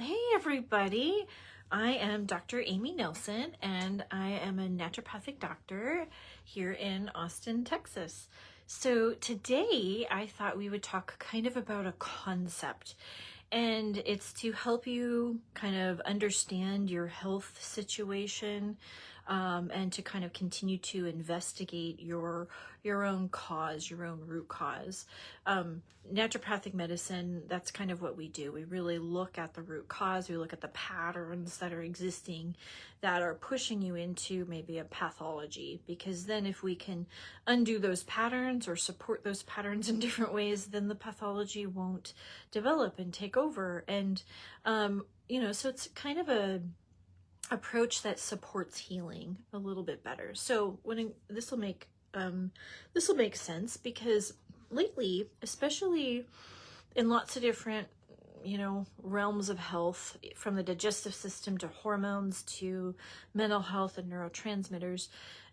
Hey everybody, I am Dr. Amy Nelson and I am a naturopathic doctor here in Austin, Texas. So today I thought we would talk kind of about a concept, and it's to help you kind of understand your health situation, and to kind of continue to investigate your own cause, your own root cause. Naturopathic medicine, that's kind of what we do. We really look at the root cause. We look at the patterns that are existing that are pushing you into maybe a pathology, because then if we can undo those patterns or support those patterns in different ways, then the pathology won't develop and take over. And so it's kind of a approach that supports healing a little bit better. So this will make sense, because lately, especially in lots of different realms of health, from the digestive system to hormones to mental health and neurotransmitters,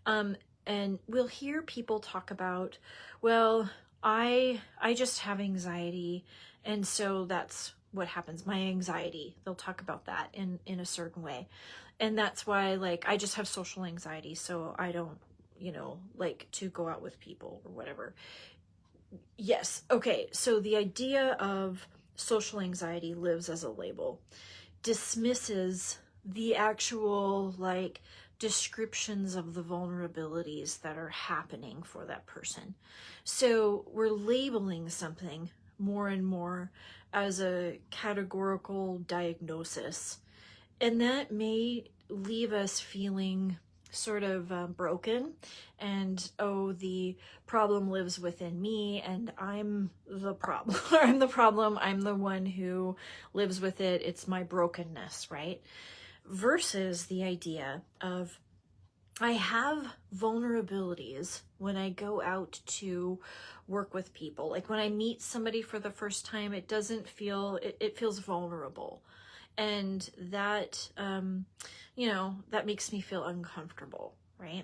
and we'll hear people talk about, well, I just have anxiety, and so that's what happens, my anxiety. They'll talk about that in a certain way. And that's why, like, I just have social anxiety, so I don't, like to go out with people or whatever. Yes. Okay. So the idea of social anxiety lives as a label, dismisses the actual, like, descriptions of the vulnerabilities that are happening for that person. So we're labeling something more and more as a categorical diagnosis, and that may leave us feeling sort of broken, and, oh, the problem lives within me and I'm the problem. I'm the problem. I'm the one who lives with it. It's my brokenness, right? Versus the idea of, I have vulnerabilities when I go out to work with people. Like when I meet somebody for the first time, it doesn't feel, it feels vulnerable. And that, that makes me feel uncomfortable, right?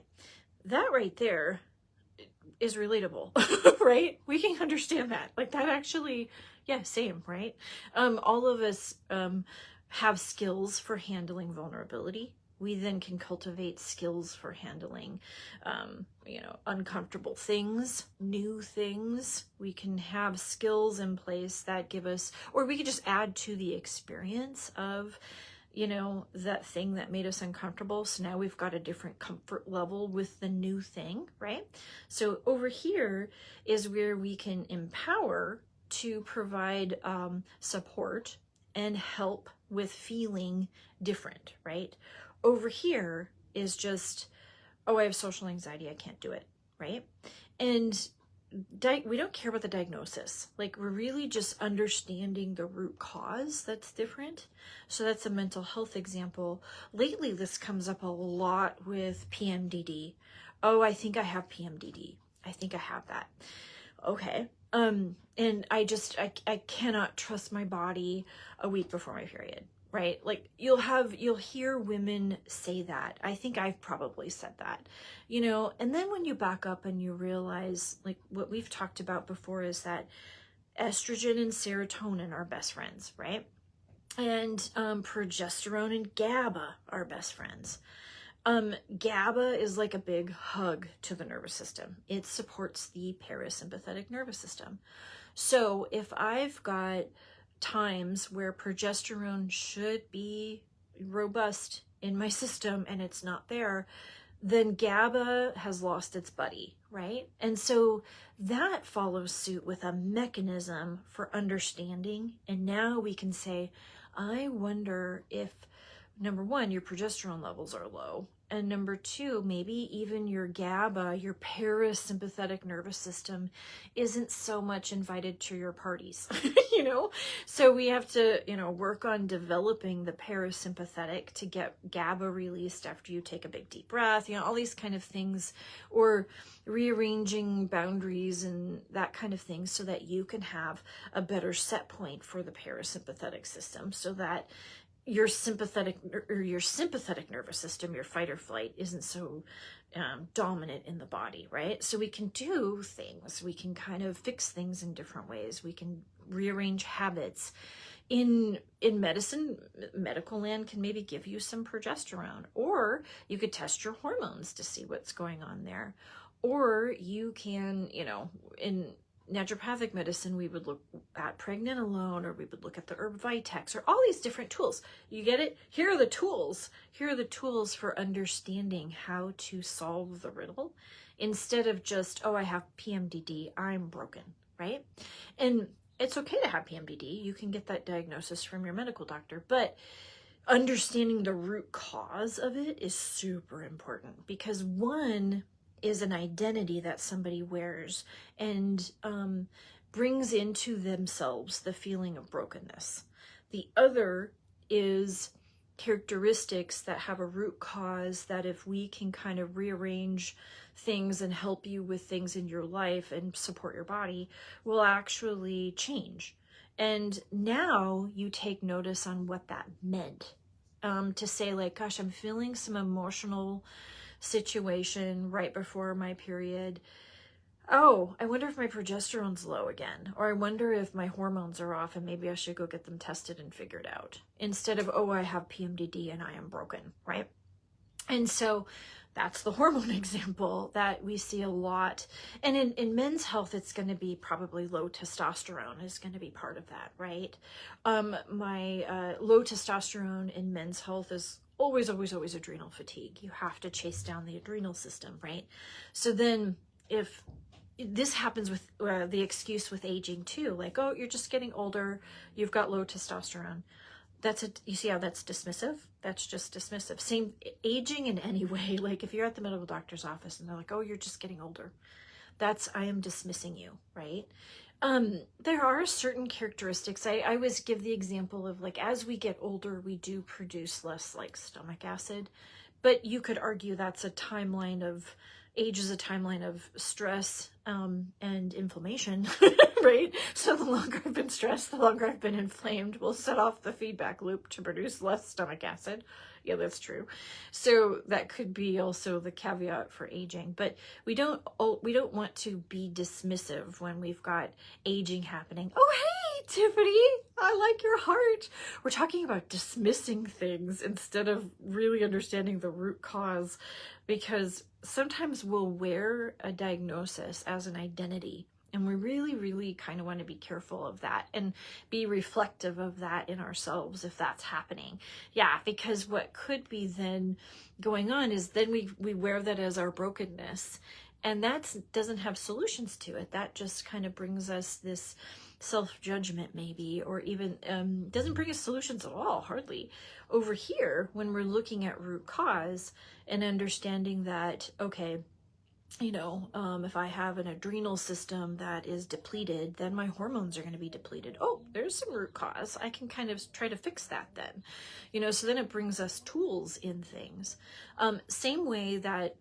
That right there is relatable, right? We can understand that. Like that actually, yeah, same, right? All of us have skills for handling vulnerability. We then can cultivate skills for handling, uncomfortable things, new things. We can have skills in place that give us, or we could just add to the experience of, that thing that made us uncomfortable. So now we've got a different comfort level with the new thing, right? So over here is where we can empower to provide support and help with feeling different, right? Over here is just, oh, I have social anxiety, I can't do it, right? And we don't care about the diagnosis. Like, we're really just understanding the root cause that's different. So that's a mental health example. Lately, this comes up a lot with PMDD. Oh, I think I have PMDD. I think I have that. Okay. And I cannot trust my body a week before my period, right? Like you'll hear women say that. I think I've probably said that, and then when you back up and you realize, like what we've talked about before, is that estrogen and serotonin are best friends, right? And progesterone and GABA are best friends. GABA is like a big hug to the nervous system. It supports the parasympathetic nervous system. So if I've got times where progesterone should be robust in my system and it's not there, then GABA has lost its buddy, right? And so that follows suit with a mechanism for understanding. And now we can say, I wonder if, number one, your progesterone levels are low. And number two, maybe even your GABA, your parasympathetic nervous system, isn't so much invited to your parties, So we have to, work on developing the parasympathetic to get GABA released after you take a big deep breath, all these kind of things, or rearranging boundaries and that kind of thing, so that you can have a better set point for the parasympathetic system, so that your sympathetic nervous system, your fight or flight, isn't so dominant in the body, right? So we can do things, we can kind of fix things in different ways. We can rearrange habits, In medicine, medical land can maybe give you some progesterone, or you could test your hormones to see what's going on there. Or you can, in naturopathic medicine, we would look at pregnenolone, or we would look at the herb vitex, or all these different tools. You get it? Here are the tools. Here are the tools for understanding how to solve the riddle, instead of just, oh, I have PMDD, I'm broken, right? And it's okay to have PMDD. You can get that diagnosis from your medical doctor, but understanding the root cause of it is super important, because one is an identity that somebody wears and brings into themselves the feeling of brokenness. The other is characteristics that have a root cause, that if we can kind of rearrange things and help you with things in your life and support your body, will actually change. And now you take notice on what that meant. To say like, gosh, I'm feeling some emotional situation right before my period. Oh, I wonder if my progesterone's low again, or I wonder if my hormones are off and maybe I should go get them tested and figured out, instead of, oh, I have PMDD and I am broken, right? And so that's the hormone example that we see a lot. And in men's health, it's going to be probably low testosterone is going to be part of that, right? My low testosterone in men's health is always adrenal fatigue. You have to chase down the adrenal system, right? So then if this happens with the excuse with aging too, like, oh, you're just getting older, you've got low testosterone. You see how that's dismissive? That's just dismissive. Same aging in any way. Like if you're at the medical doctor's office and they're like, oh, you're just getting older. I am dismissing you, right? There are certain characteristics. I always give the example of like, as we get older, we do produce less like stomach acid, but you could argue that's a timeline of, age is a timeline of stress and inflammation, right? So the longer I've been stressed, the longer I've been inflamed, will set off the feedback loop to produce less stomach acid. Yeah, that's true. So that could be also the caveat for aging, but we don't want to be dismissive when we've got aging happening. Oh, hey, Tiffany, I like your heart. We're talking about dismissing things instead of really understanding the root cause, because sometimes we'll wear a diagnosis as an identity. And we really kind of want to be careful of that and be reflective of that in ourselves if that's happening. Yeah, because what could be then going on is then we wear that as our brokenness, and that doesn't have solutions to it. That just kind of brings us this self-judgment maybe, or even doesn't bring us solutions at all, hardly. Over here, when we're looking at root cause and understanding that, okay, if I have an adrenal system that is depleted, then my hormones are going to be depleted. Oh, there's some root cause. I can kind of try to fix that then, so then it brings us tools in things. Same way that,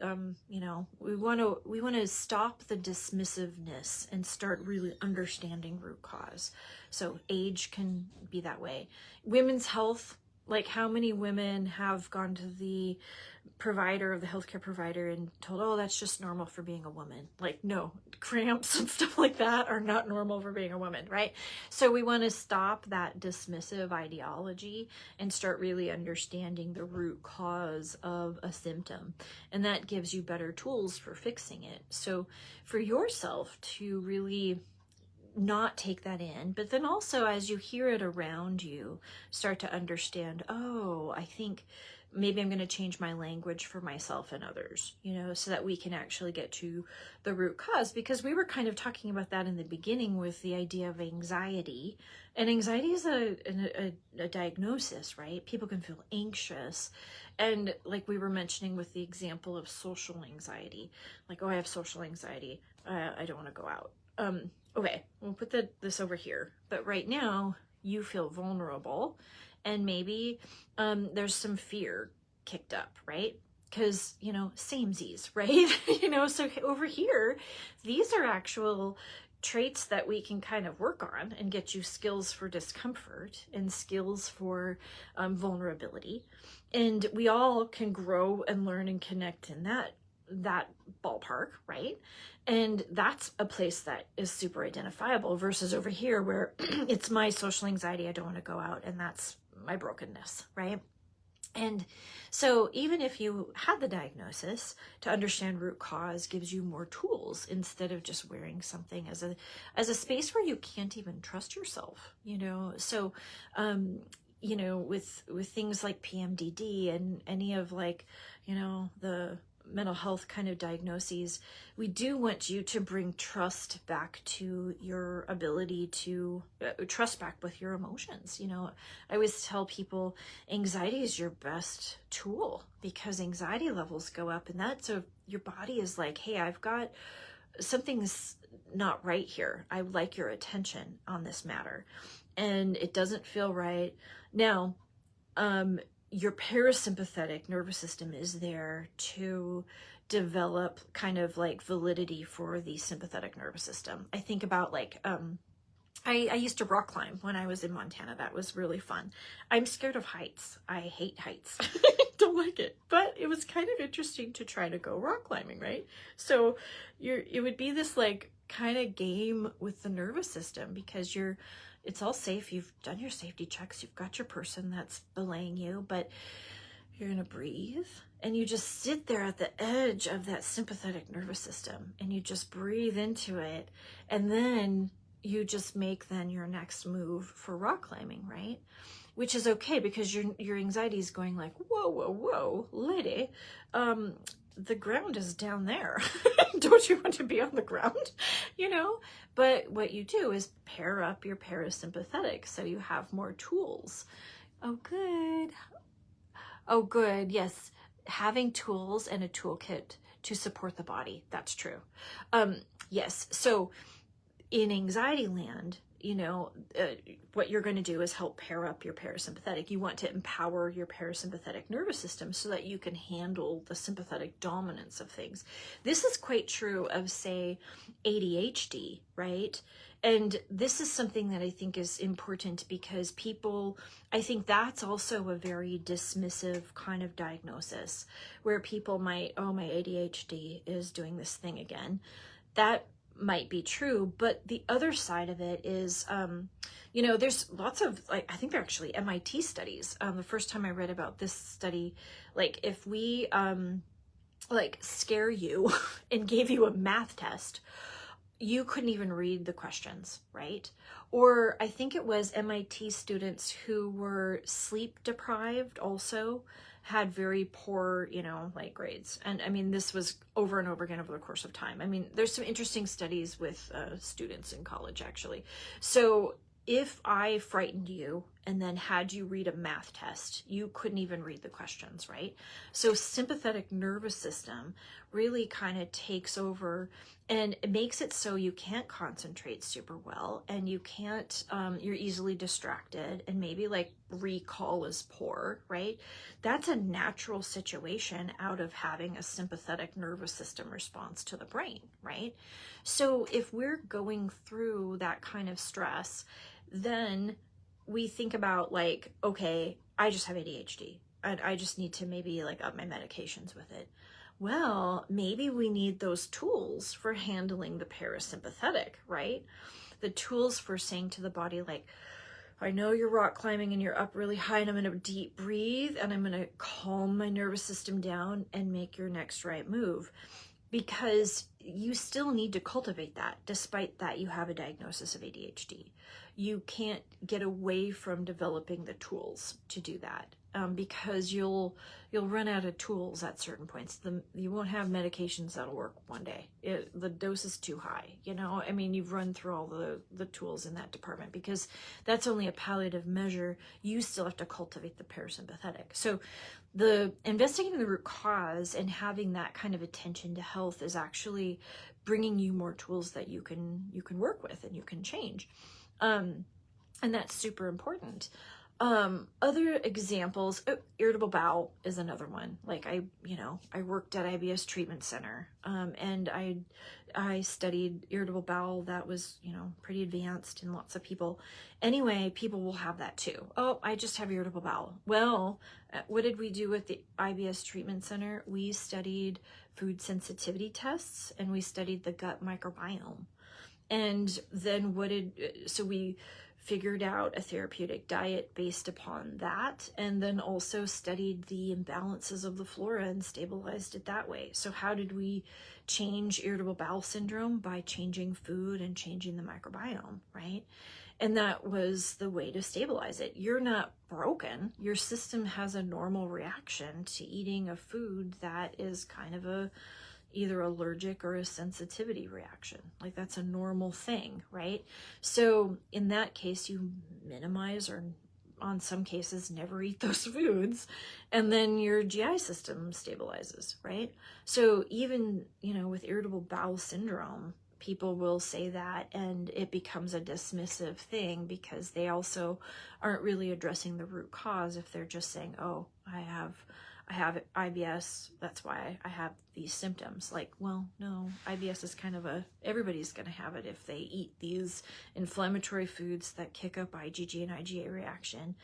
we want to stop the dismissiveness and start really understanding root cause. So age can be that way. Women's health, like how many women have gone to the provider, the healthcare provider, and told, oh, that's just normal for being a woman. Like, no, cramps and stuff like that are not normal for being a woman, right? So we want to stop that dismissive ideology and start really understanding the root cause of a symptom. And that gives you better tools for fixing it. So for yourself to really not take that in, but then also as you hear it around you, start to understand, oh, I think maybe I'm going to change my language for myself and others, so that we can actually get to the root cause, because we were kind of talking about that in the beginning with the idea of anxiety. And anxiety is a diagnosis, right? People can feel anxious. And like we were mentioning with the example of social anxiety, like, oh, I have social anxiety. I don't want to go out. Okay, we'll put this over here. But right now, you feel vulnerable, and maybe there's some fear kicked up, right? Because, samesies, right? So over here, these are actual traits that we can kind of work on and get you skills for discomfort and skills for vulnerability. And we all can grow and learn and connect in that that ballpark, right? And that's a place that is super identifiable versus over here where it's my social anxiety, I don't want to go out, and that's my brokenness, right? And so even if you had the diagnosis, to understand root cause gives you more tools instead of just wearing something as a space where you can't even trust yourself, you know? So, you know, with things like PMDD and any of like, you know, the mental health kind of diagnoses, we do want you to bring trust back to your ability to trust back with your emotions. You know, I always tell people anxiety is your best tool, because anxiety levels go up, and that's your body is like, hey, I've got something's not right here. I would like your attention on this matter, and it doesn't feel right now. Your parasympathetic nervous system is there to develop kind of like validity for the sympathetic nervous system. I think about like, I used to rock climb when I was in Montana. That was really fun. I'm scared of heights. I hate heights. Don't like it. But it was kind of interesting to try to go rock climbing, right? So it would be this like kind of game with the nervous system, because it's all safe. You've done your safety checks. You've got your person that's belaying you, but you're going to breathe, and you just sit there at the edge of that sympathetic nervous system, and you just breathe into it. And then you just make then your next move for rock climbing, right? Which is okay, because your anxiety is going like, whoa, whoa, whoa, lady, the ground is down there. Don't you want to be on the ground? You know, but what you do is pair up your parasympathetic so you have more tools. Oh, good. Oh, good. Yes. Having tools and a toolkit to support the body. That's true. Yes. So in anxiety land, you know, what you're going to do is help pair up your parasympathetic. You want to empower your parasympathetic nervous system so that you can handle the sympathetic dominance of things. This is quite true of, say, ADHD, right? And this is something that I think is important, because people, I think that's also a very dismissive kind of diagnosis, where people might, oh, my ADHD is doing this thing again. That might be true, but the other side of it is, you know, there's lots of, like, I think they're actually MIT studies. The first time I read about this study, like, if we like scare you and gave you a math test, you couldn't even read the questions, right? Or I think it was MIT students who were sleep deprived also had very poor, you know, like grades. And I mean, this was over and over again over the course of time. I mean, there's some interesting studies with students in college, actually. So if I frightened you and then had you read a math test, you couldn't even read the questions, right? So sympathetic nervous system really kind of takes over, and it makes it so you can't concentrate super well, and you can't, you're easily distracted, and maybe like recall is poor, right? That's a natural situation out of having a sympathetic nervous system response to the brain, right? So if we're going through that kind of stress, then we think about like, okay, I just have ADHD. I just need to maybe like up my medications with it. Well, maybe we need those tools for handling the parasympathetic, right? The tools for saying to the body, like, I know you're rock climbing and you're up really high, and I'm going to deep breathe, and I'm going to calm my nervous system down and make your next right move. Because you still need to cultivate that, despite that you have a diagnosis of ADHD. You can't get away from developing the tools to do that, because you'll run out of tools at certain points. You won't have medications that'll work one day. The dose is too high, you know? I mean, you've run through all the tools in that department, because that's only a palliative measure. You still have to cultivate the parasympathetic. So the investigating the root cause and having that kind of attention to health is actually bringing you more tools that you can work with and you can change. And that's super important. Other examples, irritable bowel is another one. Like I worked at IBS treatment center, and I studied irritable bowel that was, pretty advanced in lots of people. Anyway, people will have that too. Oh, I just have irritable bowel. Well, what did we do at the IBS treatment center? We studied food sensitivity tests, and we studied the gut microbiome. And then so we figured out a therapeutic diet based upon that, and then also studied the imbalances of the flora and stabilized it that way. So how did we change irritable bowel syndrome? By changing food and changing the microbiome, right? And that was the way to stabilize it. You're not broken. Your system has a normal reaction to eating a food that is kind of either allergic or a sensitivity reaction. Like that's a normal thing, right? So in that case, you minimize, or on some cases never eat those foods, and then your GI system stabilizes, right? So even, with irritable bowel syndrome, people will say that, and it becomes a dismissive thing because they also aren't really addressing the root cause. If they're just saying, oh, I have IBS, that's why I have these symptoms. Like, well, no, IBS is kind of everybody's going to have it if they eat these inflammatory foods that kick up IgG and IgA reaction.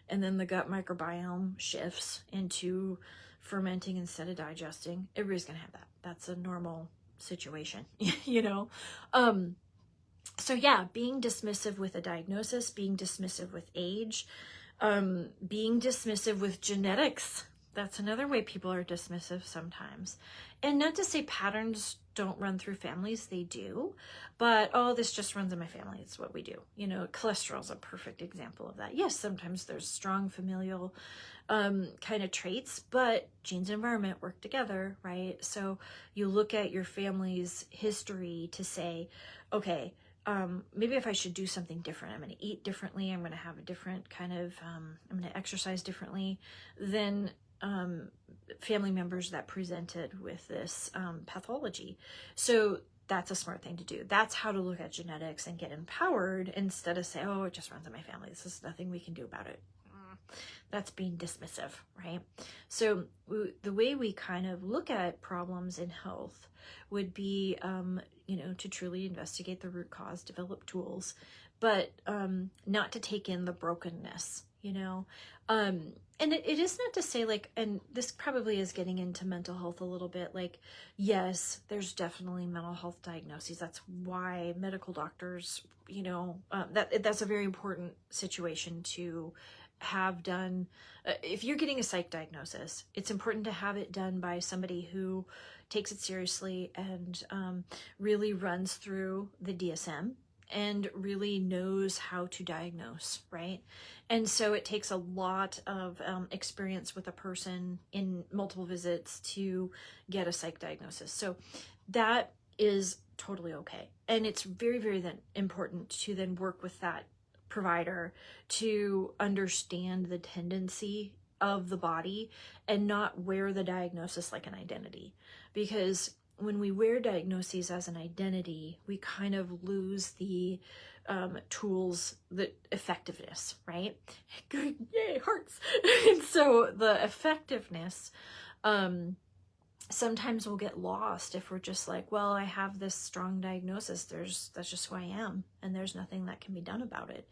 And then the gut microbiome shifts into fermenting instead of digesting. Everybody's going to have that. That's a normal situation, So yeah, being dismissive with a diagnosis, being dismissive with age, being dismissive with genetics. That's another way people are dismissive sometimes. And not to say patterns don't run through families, they do, but, oh, this just runs in my family, it's what we do. Cholesterol is a perfect example of that. Yes, sometimes there's strong familial kind of traits, but genes and environment work together, right? So you look at your family's history to say, okay, maybe if I should do something different, I'm going to eat differently, I'm going to have a different kind of, I'm going to exercise differently than family members that presented with this pathology. So that's a smart thing to do. That's how to look at genetics and get empowered instead of say, oh, it just runs in my family, this is nothing we can do about it. That's being dismissive, right? So the way we kind of look at problems in health would be, to truly investigate the root cause, develop tools, but not to take in the brokenness, and it is not to say like, and this probably is getting into mental health a little bit, like, yes, there's definitely mental health diagnoses. That's why medical doctors, that's a very important situation to have done. If you're getting a psych diagnosis, it's important to have it done by somebody who takes it seriously and really runs through the DSM and really knows how to diagnose, right? And so it takes a lot of experience with a person in multiple visits to get a psych diagnosis. So that is totally okay. And it's very, very then important to then work with that provider to understand the tendency of the body and not wear the diagnosis like an identity. Because when we wear diagnoses as an identity, we kind of lose the tools, the effectiveness, right? Good, yay, hearts. And so the effectiveness sometimes will get lost if we're just like, well, I have this strong diagnosis, that's just who I am, and there's nothing that can be done about it.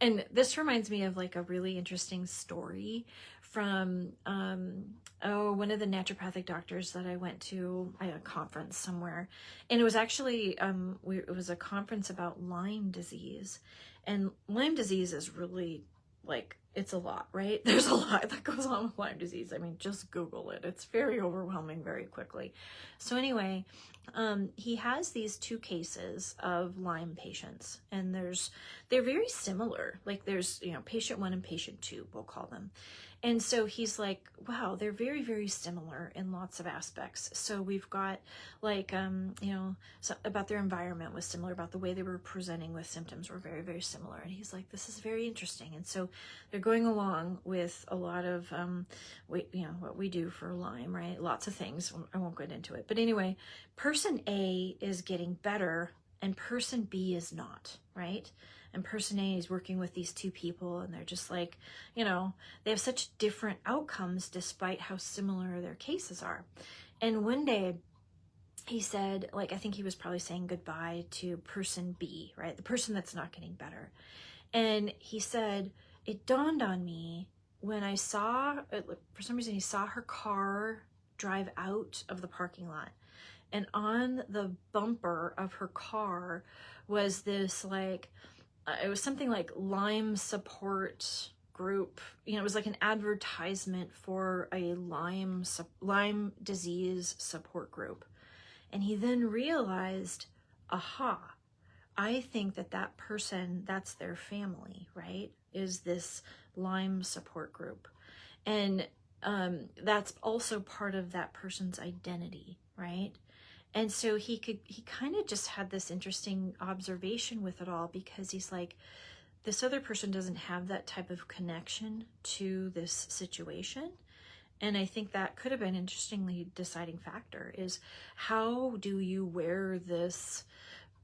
And this reminds me of like a really interesting story from one of the naturopathic doctors that I went to at a conference somewhere, and it was actually it was a conference about Lyme disease. And Lyme disease is really, like, it's a lot, right? There's a lot that goes on with Lyme disease. I mean, just Google it. It's very overwhelming very quickly. So anyway, he has these two cases of Lyme patients, and they're very similar. Like there's, patient 1 and patient 2, we'll call them. And so he's like, wow, they're very, very similar in lots of aspects. So we've got like, so about their environment was similar, about the way they were presenting with symptoms were very, very similar. And he's like, this is very interesting. And so they're going along with a lot of, what we do for Lyme, right? Lots of things. I won't get into it. But anyway, person A is getting better and person B is not, right? and person A is working with these two people, and they're just like, you know, they have such different outcomes despite how similar their cases are. And one day he said, like, I think he was probably saying goodbye to person B, right? The person that's not getting better. And he said, it dawned on me when I saw, for some reason, he saw her car drive out of the parking lot. And on the bumper of her car was this, like, it was something like Lyme support group. You know, it was like an advertisement for a Lyme disease support group. And he then realized, aha, I think that person, that's their family, right? Is this Lyme support group. And that's also part of that person's identity, right? And so he kind of just had this interesting observation with it all, because he's like, this other person doesn't have that type of connection to this situation. And I think that could have been an interestingly deciding factor, is how do you wear this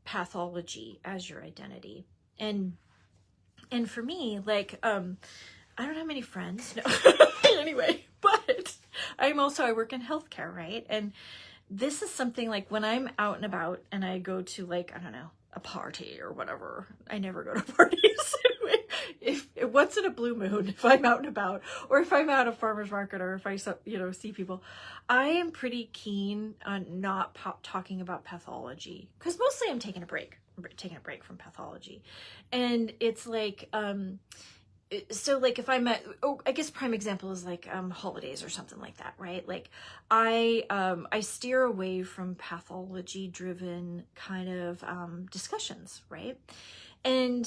pathology as your identity? And for me, like, I don't have many friends, no. Anyway, but I work in healthcare, right? And this is something like when I'm out and about and I go to, like, I don't know, a party or whatever. I never go to parties. If once in a blue moon, if I'm out and about, or if I'm at a farmer's market, or if I, you know, see people, I am pretty keen on not talking about pathology, because mostly I'm taking a break from pathology. And it's like, so like if I'm at, I guess prime example is like holidays or something like that, right? Like I steer away from pathology driven kind of discussions, right? And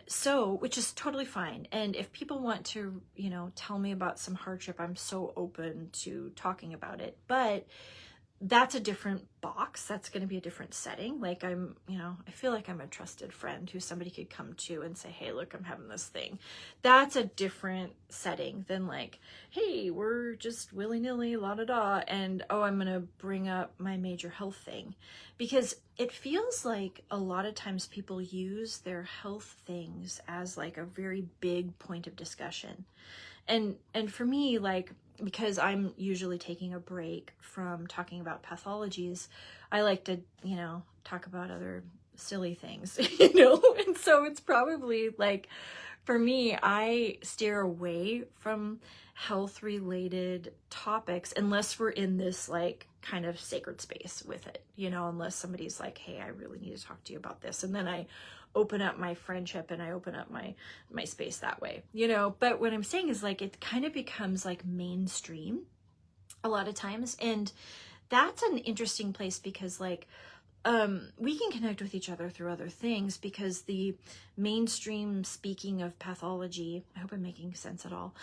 so, which is totally fine. And if people want to, you know, tell me about some hardship, I'm so open to talking about it. But that's a different box. That's going to be a different setting. Like I'm, you know, I feel like I'm a trusted friend who somebody could come to and say, hey, look, I'm having this thing. That's a different setting than like, hey, we're just willy-nilly, la-da-da, and oh, I'm going to bring up my major health thing. Because it feels like a lot of times people use their health things as like a very big point of discussion. And for me, like, because I'm usually taking a break from talking about pathologies, I like to, you know, talk about other silly things, you know? And so it's probably like, for me, I steer away from health related topics unless we're in this like kind of sacred space with it, you know, unless somebody's like, hey, I really need to talk to you about this. And then I open up my friendship and I open up my space that way, you know. But what I'm saying is like, it kind of becomes like mainstream a lot of times. And that's an interesting place because like, we can connect with each other through other things, because the mainstream speaking of pathology, I hope I'm making sense at all,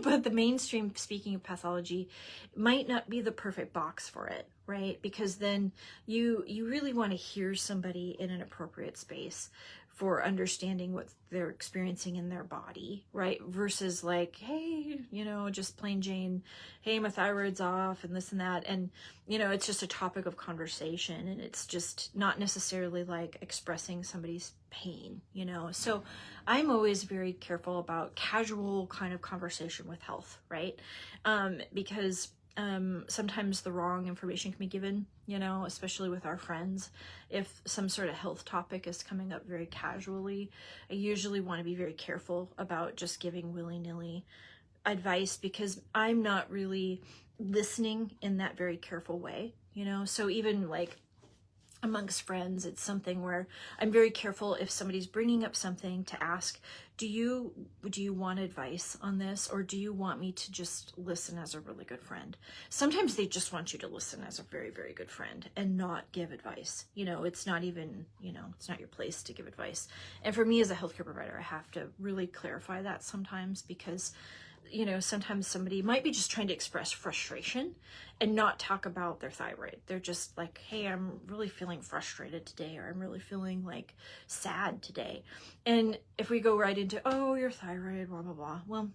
but the mainstream speaking of pathology might not be the perfect box for it, right? Because then you really want to hear somebody in an appropriate space for understanding what they're experiencing in their body, right? Versus like, hey, you know, just plain Jane, hey, my thyroid's off and this and that. And, you know, it's just a topic of conversation, and it's just not necessarily like expressing somebody's pain, you know? So I'm always very careful about casual kind of conversation with health, right? Because sometimes the wrong information can be given, you know, especially with our friends. If some sort of health topic is coming up very casually, I usually want to be very careful about just giving willy-nilly advice, because I'm not really listening in that very careful way, you know. So even like amongst friends, it's something where I'm very careful if somebody's bringing up something to ask, do you want advice on this, or do you want me to just listen as a really good friend? Sometimes they just want you to listen as a very, very good friend and not give advice. You know, it's not even, you know, it's not your place to give advice. And for me as a healthcare provider, I have to really clarify that sometimes, because you know, sometimes somebody might be just trying to express frustration and not talk about their thyroid. They're just like, hey, I'm really feeling frustrated today, or I'm really feeling like sad today. And if we go right into, oh, your thyroid, blah, blah, blah. Well,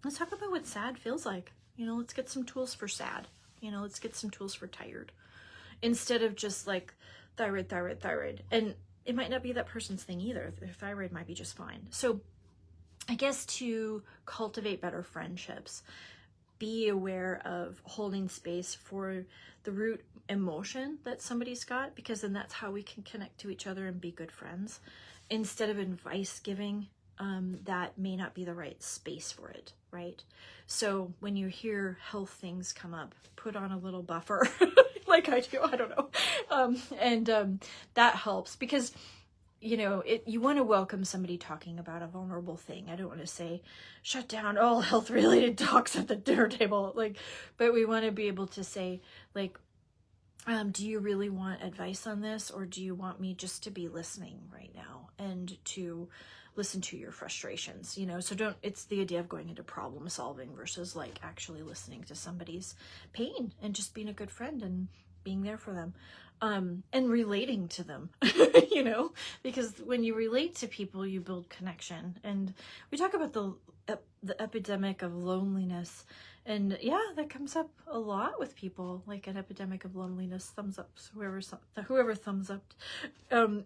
let's talk about what sad feels like. You know, let's get some tools for sad. You know, let's get some tools for tired, instead of just like thyroid. And it might not be that person's thing either. Their thyroid might be just fine. So I guess to cultivate better friendships, be aware of holding space for the root emotion that somebody's got, because then that's how we can connect to each other and be good friends, instead of advice giving that may not be the right space for it, right? So when you hear health things come up, put on a little buffer like I do, I don't know. That helps, because you want to welcome somebody talking about a vulnerable thing. I don't want to say, shut down all health-related talks at the dinner table. But we want to be able to say, do you really want advice on this? Or do you want me just to be listening right now and to listen to your frustrations? So it's the idea of going into problem solving versus actually listening to somebody's pain and just being a good friend and being there for them. And relating to them, because when you relate to people, you build connection. And we talk about the epidemic of loneliness, and that comes up a lot with people, like an epidemic of loneliness. Thumbs up, whoever thumbs up.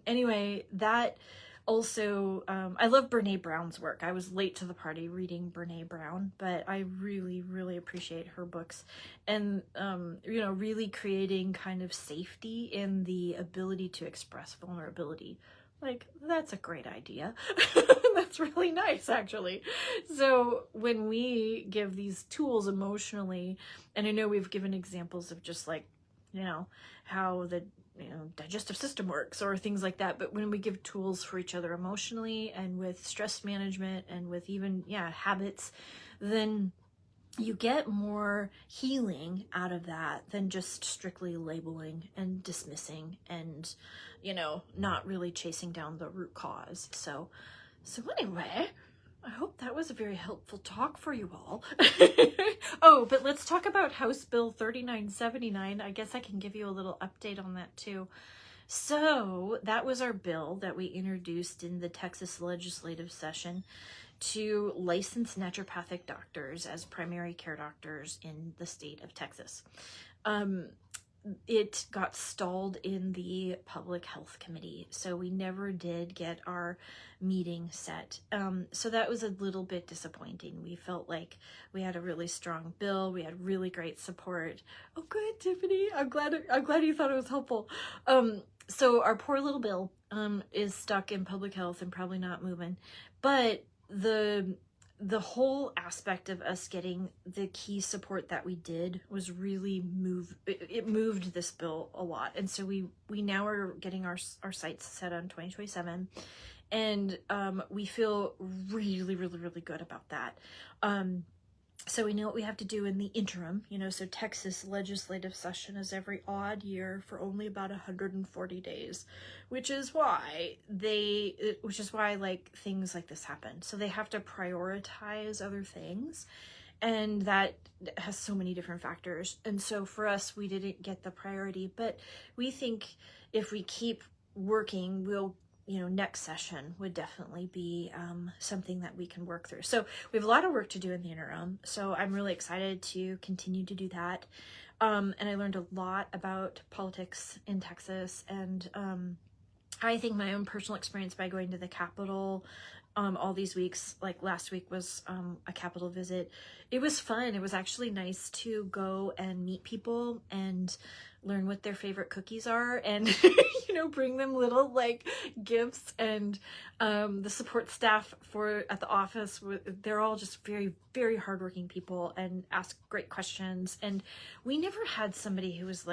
Anyway, that also, I love Brene Brown's work. I was late to the party reading Brene Brown, but I really, really appreciate her books, and, really creating kind of safety in the ability to express vulnerability. That's a great idea. That's really nice, actually. So when we give these tools emotionally, and I know we've given examples of just how the digestive system works or things like that. But when we give tools for each other emotionally and with stress management and with even, habits, then you get more healing out of that than just strictly labeling and dismissing and, not really chasing down the root cause. So anyway, I hope that was a very helpful talk for you all. Oh, but let's talk about House Bill 3979. I guess I can give you a little update on that too. So that was our bill that we introduced in the Texas legislative session to license naturopathic doctors as primary care doctors in the state of Texas. It got stalled in the Public Health Committee, so we never did get our meeting set. So that was a little bit disappointing. We felt like we had a really strong bill. We had really great support. Oh, good, Tiffany. I'm glad you thought it was helpful. So our poor little bill is stuck in public health and probably not moving. But the whole aspect of us getting the key support that we did was really moved this bill a lot. And so we now are getting our sights set on 2027, and we feel really, really, really good about that. So we know what we have to do in the interim, so Texas legislative session is every odd year for only about 140 days, which is why things like this happen. So they have to prioritize other things, and that has so many different factors. And so for us, we didn't get the priority, but we think if we keep working, we'll next session would definitely be something that we can work through. So we have a lot of work to do in the interim. So I'm really excited to continue to do that. And I learned a lot about politics in Texas. And I think my own personal experience by going to the Capitol all these weeks, like last week was a Capitol visit. It was fun. It was actually nice to go and meet people and learn what their favorite cookies are, and bring them little gifts. And the support staff at the office, they're all just very, very hardworking people and ask great questions. And we never had somebody who was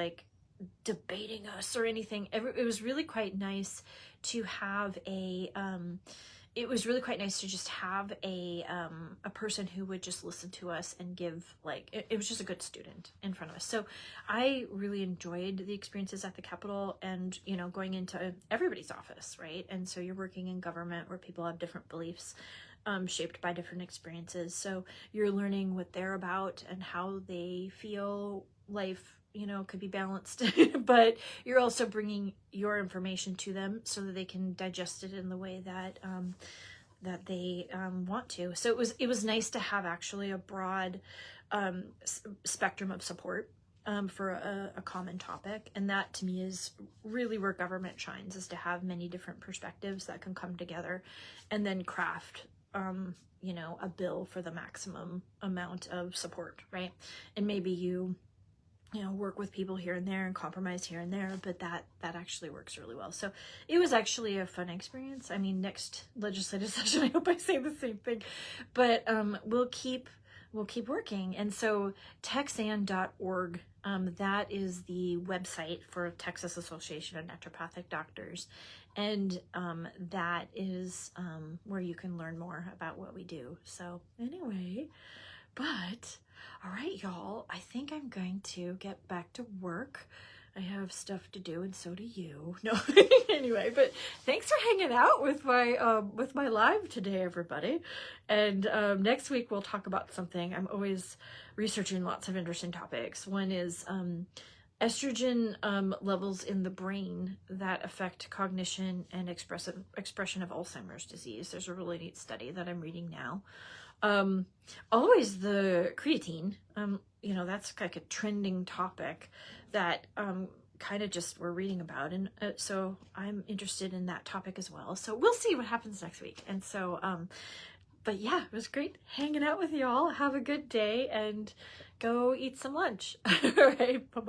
debating us or anything. It was really quite nice to have it was really quite nice to just have a person who would just listen to us and give, it was just a good student in front of us. So I really enjoyed the experiences at the Capitol and, going into everybody's office, right? And so you're working in government where people have different beliefs, shaped by different experiences. So you're learning what they're about and how they feel life could be balanced, but you're also bringing your information to them so that they can digest it in the way that that they want to. So it was nice to have actually a broad spectrum of support. for a common topic. And that to me is really where government shines, is to have many different perspectives that can come together and then craft, you know, a bill for the maximum amount of support, right? And maybe you know, work with people here and there and compromise here and there, but that actually works really well. So it was actually a fun experience. I mean, next legislative session, I hope I say the same thing, but we'll keep working. And so texan.org, that is the website for Texas Association of Naturopathic Doctors. And that is where you can learn more about what we do. So anyway, but all right, y'all, I think I'm going to get back to work. I have stuff to do, and so do you. No, anyway, but thanks for hanging out with my live today, everybody. And next week we'll talk about something. I'm always researching lots of interesting topics. One is estrogen levels in the brain that affect cognition and expression of Alzheimer's disease. There's a really neat study that I'm reading now. Always the creatine, you know, that's like a trending topic that kind of just we're reading about, and so I'm interested in that topic as well. So we'll see what happens next week. And so but yeah, it was great hanging out with y'all. Have a good day and go eat some lunch. All right, bye-bye.